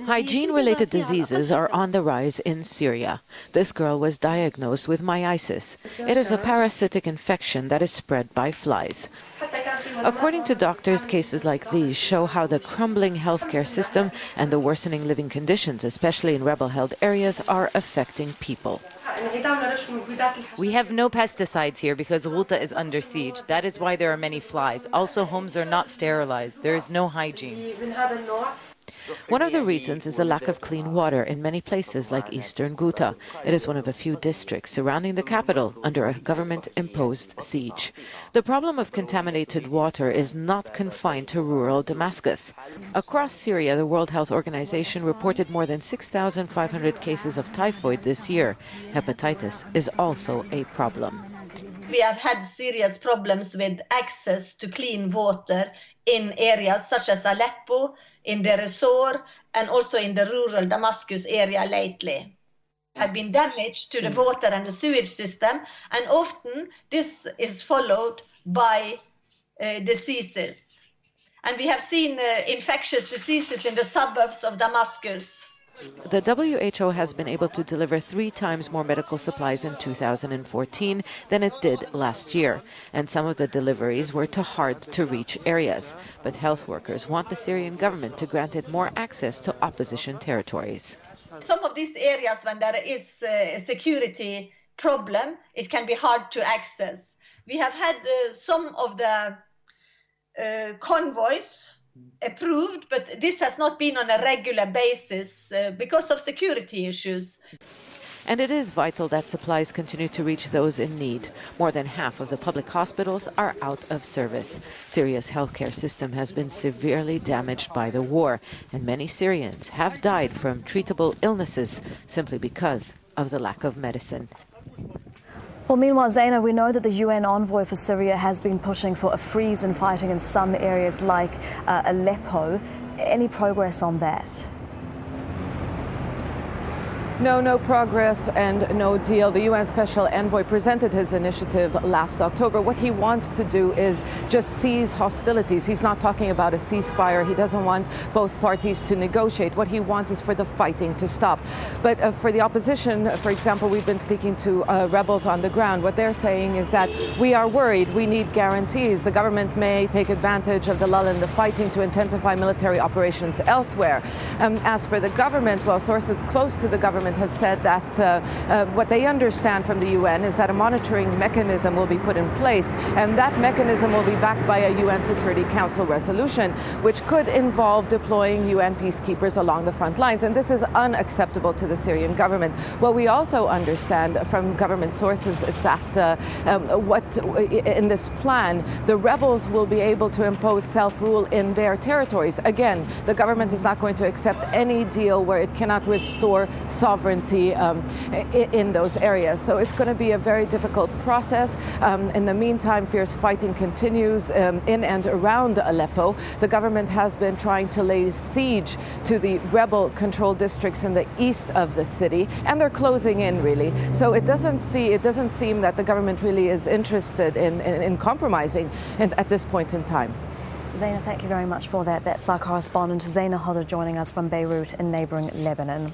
Hygiene-related diseases are on the rise in Syria. This girl was diagnosed with myitis. It is a parasitic infection that is spread by flies. According to doctors, cases like these show how the crumbling healthcare system and the worsening living conditions, especially in rebel-held areas, are affecting people. We have no pesticides here because Ghouta is under siege. That is why there are many flies. Also, homes are not sterilized. There is no hygiene. One of the reasons is the lack of clean water in many places like eastern Ghouta. It is one of a few districts surrounding the capital under a government-imposed siege. The problem of contaminated water is not confined to rural Damascus. Across Syria, the World Health Organization reported more than 6,500 cases of typhoid this year. Hepatitis is also a problem. We have had serious problems with access to clean water in areas such as Aleppo, in Deir ez-Zor, and also in the rural Damascus area lately. Have been damage to the water and the sewage system, and often this is followed by diseases. And we have seen infectious diseases in the suburbs of Damascus. The WHO has been able to deliver 3 times more medical supplies in 2014 than it did last year, and some of the deliveries were to hard-to-reach areas. But health workers want the Syrian government to grant it more access to opposition territories. Some of these areas, when there is a security problem, it can be hard to access. We have had some of the convoys approved, but this has not been on a regular basis because of security issues. And it is vital that supplies continue to reach those in need. More than half of the public hospitals are out of service. Syria's healthcare system has been severely damaged by the war, and many Syrians have died from treatable illnesses simply because of the lack of medicine. Well, meanwhile, Zaina, we know that the UN envoy for Syria has been pushing for a freeze in fighting in some areas like Aleppo. Any progress on that? No progress and no deal. The UN Special Envoy presented his initiative last October. What he wants to do is just cease hostilities. He's not talking about a ceasefire. He doesn't want both parties to negotiate. What he wants is for the fighting to stop. But for the opposition, for example, we've been speaking to rebels on the ground. What they're saying is that we are worried. We need guarantees. The government may take advantage of the lull in the fighting to intensify military operations elsewhere. As for the government, well, sources close to the government have said that what they understand from the UN is that a monitoring mechanism will be put in place, and that mechanism will be backed by a UN Security Council resolution, which could involve deploying UN peacekeepers along the front lines, and this is unacceptable to the Syrian government. What we also understand from government sources is that in this plan, the rebels will be able to impose self-rule in their territories. Again, the government is not going to accept any deal where it cannot restore sovereignty in those areas. So it's going to be a very difficult process. In the meantime, fierce fighting continues in and around Aleppo. The government has been trying to lay siege to the rebel-controlled districts in the east of the city, and they're closing in, really. So it doesn't seem that the government really is interested in compromising at this point in time. Zaina, thank you very much for that. That's our correspondent Zaina Hodder joining us from Beirut in neighbouring Lebanon.